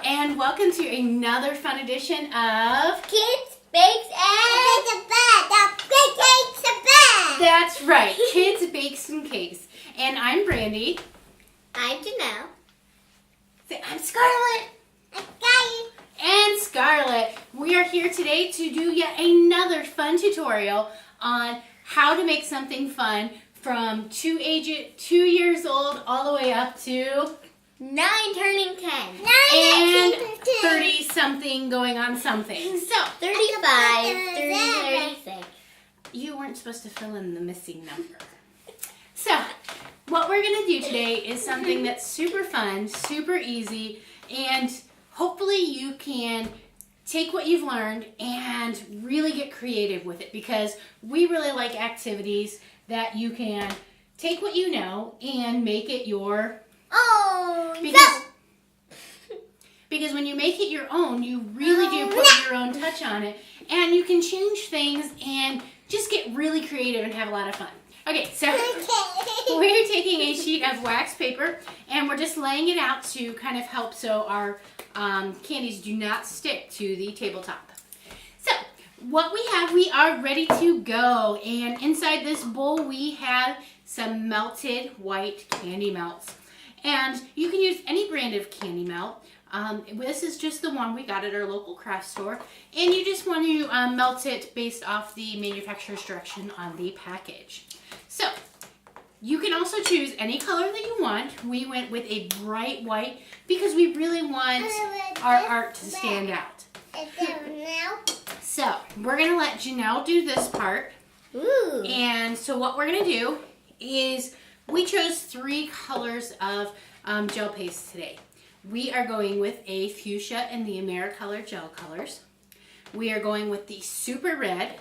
and welcome to another fun edition of Kids, Bakes, and Cakes. That's right, Kids, Bakes, and Cakes. And I'm Brandy. I'm Janelle. I'm Scarlett. I'm Scarlett. And Scarlett. We are here today to do yet another fun tutorial on how to make something fun from 2 years old all the way up to 9 turning 10. And 30 something going on something. So 35, 36. You weren't supposed to fill in the missing number. So what we're going to do today is something that's super fun, super easy, and hopefully you can take what you've learned and really get creative with it, because we really like activities that you can take what you know and make it your because when you make it your own, you really do put your own touch on it, and you can change things and just get really creative and have a lot of fun. Okay, so we're taking a sheet of wax paper and we're just laying it out to kind of help so our candies do not stick to the tabletop. So what we are ready to go, and inside this bowl we have some melted white candy melts. And you can use any brand of candy melt. This is just the one we got at our local craft store. And you just want to melt it based off the manufacturer's direction on the package. So you can also choose any color that you want. We went with a bright white because we really want our art to stand out. So we're going to let Janelle do this part. Ooh. And so what we're going to do is we chose 3 colors of gel paste today. We are going with a fuchsia and the AmeriColor gel colors. We are going with the super red,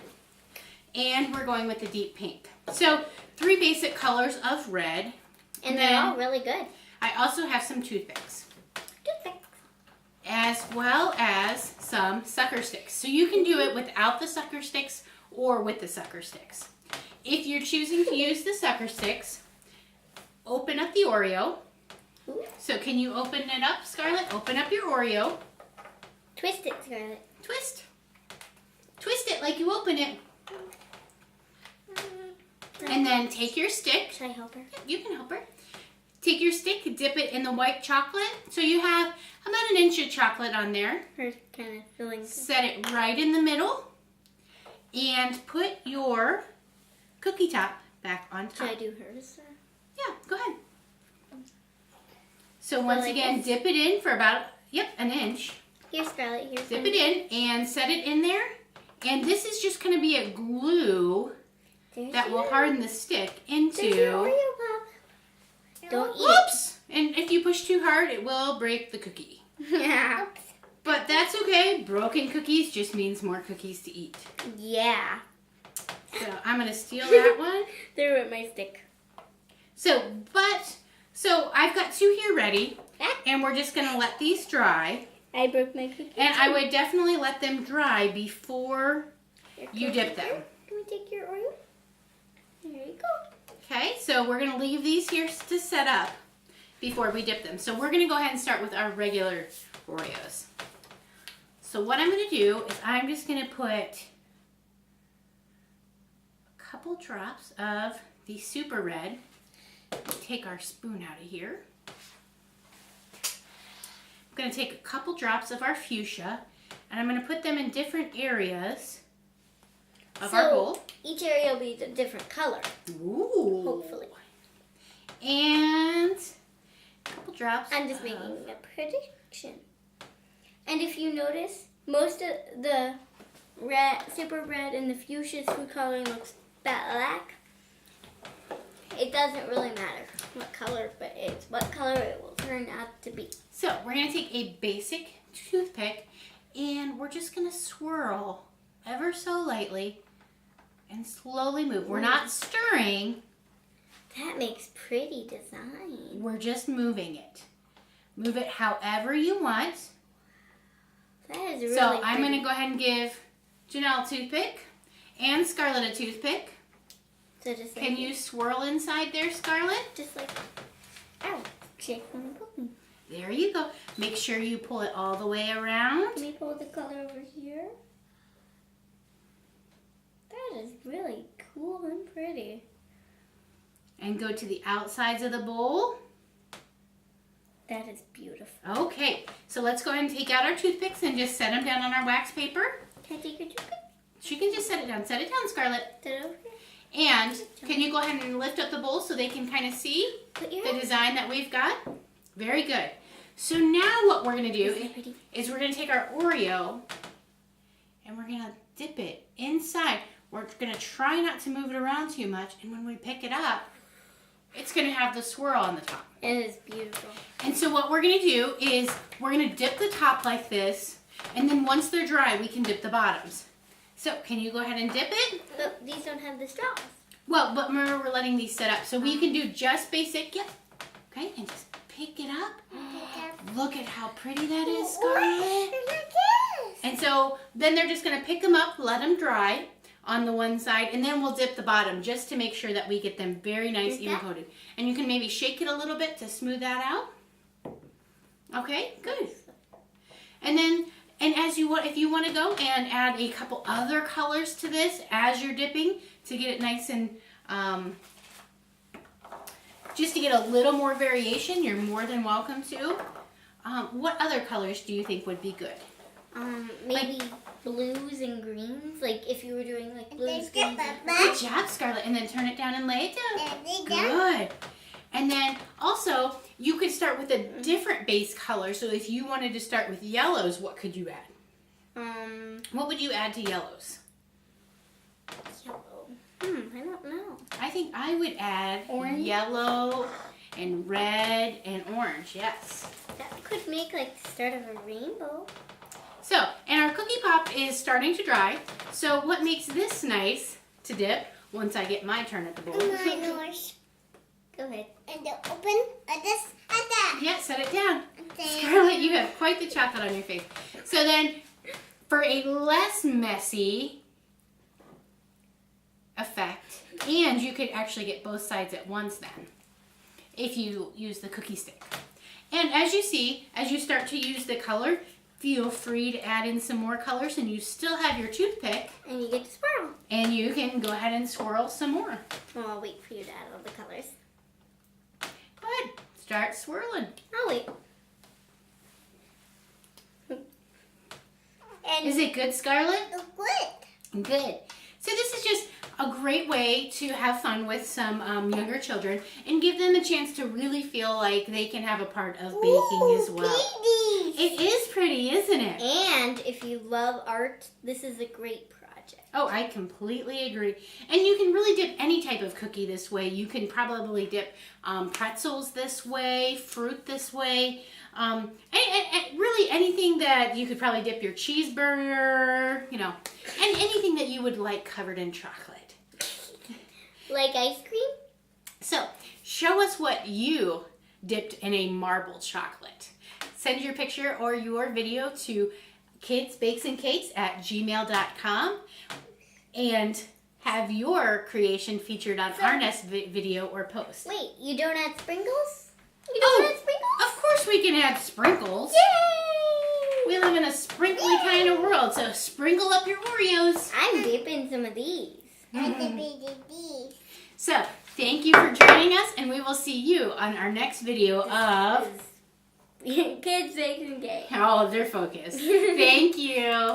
and we're going with the deep pink. So 3 basic colors of red. And they're all really good. I also have some toothpicks. As well as some sucker sticks. So you can do it without the sucker sticks or with the sucker sticks. If you're choosing to use the sucker sticks, open up the Oreo. So can you open it up, Scarlett? Open up your Oreo. Twist it, Scarlett. Twist. Twist it like you open it. And then take your stick. Should I help her? You can help her. Take your stick, dip it in the white chocolate. So you have about 1 inch of chocolate on there. Her kind of filling. Set it right in the middle. And put your cookie top back on top. Should I do hers? Yeah, go ahead. So once again, dip it in for about, 1 inch. Here's Scarlett. Here's Dip it in and set it in there. And this is just going to be a glue that will harden the stick into... There's your Oreo Pop. Don't eat. Whoops! And if you push too hard, it will break the cookie. Yeah. But that's okay. Broken cookies just means more cookies to eat. Yeah. So I'm going to steal that one. They're with my stick. So I've got 2 here ready, and we're just going to let these dry. I broke my cookie. And I would definitely let them dry before you dip them. Can we take your Oreo? There you go. Okay, so we're going to leave these here to set up before we dip them. So we're going to go ahead and start with our regular Oreos. So what I'm going to do is I'm just going to put a couple drops of the super red. Take our spoon out of here. I'm going to take a couple drops of our fuchsia, and I'm going to put them in different areas of our bowl. Each area will be a different color. Ooh. Hopefully. And a couple drops. I'm just making a prediction. And if you notice, most of the red, super red and the fuchsia's food coloring looks black. It doesn't really matter what color, but it's what color it will turn out to be. So we're going to take a basic toothpick, and we're just going to swirl ever so lightly and slowly move. We're not stirring. That makes pretty design. We're just moving it. Move it however you want. That is really So I'm pretty. going to go ahead and give Janelle a toothpick and Scarlett a toothpick. So just Can you swirl inside there, Scarlett? Just like, ow, shake when I'm cooking. There you go. Make sure you pull it all the way around. Let me pull the color over here. That is really cool and pretty. And go to the outsides of the bowl. That is beautiful. Okay, so let's go ahead and take out our toothpicks and just set them down on our wax paper. Can I take your toothpick? She can just set it down. Set it down, Scarlett. Set it over here. And can you go ahead and lift up the bowl so they can kind of see the design that we've got? Very good. So now what we're going to do is we're going to take our Oreo and we're going to dip it inside. We're going to try not to move it around too much. And when we pick it up, it's going to have the swirl on the top. It is beautiful. And so what we're going to do is we're going to dip the top like this. And then once they're dry, we can dip the bottoms. So can you go ahead and dip it? But these don't have the straws. Well, but remember we're letting these set up. So we can do just basic, okay, and just pick it up. Look at how pretty that is, Scarlett. And so then they're just going to pick them up, let them dry on the one side, and then we'll dip the bottom just to make sure that we get them very nice, even coated. And you can maybe shake it a little bit to smooth that out. Okay, good. And then, and as you want, if you want to go and add a couple other colors to this as you're dipping to get it nice and just to get a little more variation, you're more than welcome to. What other colors do you think would be good? Maybe blues and greens. Like if you were doing like blues, greens. Good job, Scarlett. And then turn it down and lay it down. Good. And then also, you could start with a different base color. So if you wanted to start with yellows, what could you add? What would you add to yellows? Yellow. I don't know. I think I would add Orange? Yellow and red and orange, yes. That could make like the start of a rainbow. So, and our cookie pop is starting to dry. So what makes this nice to dip once I get my turn at the bowl? Go ahead. And open this and that. Yeah, set it down. Scarlett, you have quite the chocolate on your face. So then, for a less messy effect, and you could actually get both sides at once then, if you use the cookie stick. And as you see, as you start to use the color, feel free to add in some more colors, and you still have your toothpick. And you get to swirl. And you can go ahead and swirl some more. Well, I'll wait for you to add all the colors. Good. Start swirling. I'll wait. And Is it good, Scarlett? Good. Good. So this is just a great way to have fun with some younger children and give them a chance to really feel like they can have a part of baking as well. Pretty. It is pretty, isn't it? And if you love art, this is a great project. Oh, I completely agree. And you can really dip any type of cookie this way. You can probably dip pretzels this way, fruit this way. And really anything that you could probably dip your cheeseburger, you know, and anything that you would like covered in chocolate. Like ice cream? So, show us what you dipped in a marble chocolate. Send your picture or your video to KidsBakesandCakes@gmail.com and have your creation featured on our next video or post. Wait, you don't add sprinkles? You Oh, don't add sprinkles? of course we can add sprinkles. Yay! We live in a sprinkly kind of world, so sprinkle up your Oreos. I'm dipping some of these. And the baby. So, thank you for joining us, and we will see you on our next video of... Kids Bakes and Cakes. Oh, they're focused. Thank you.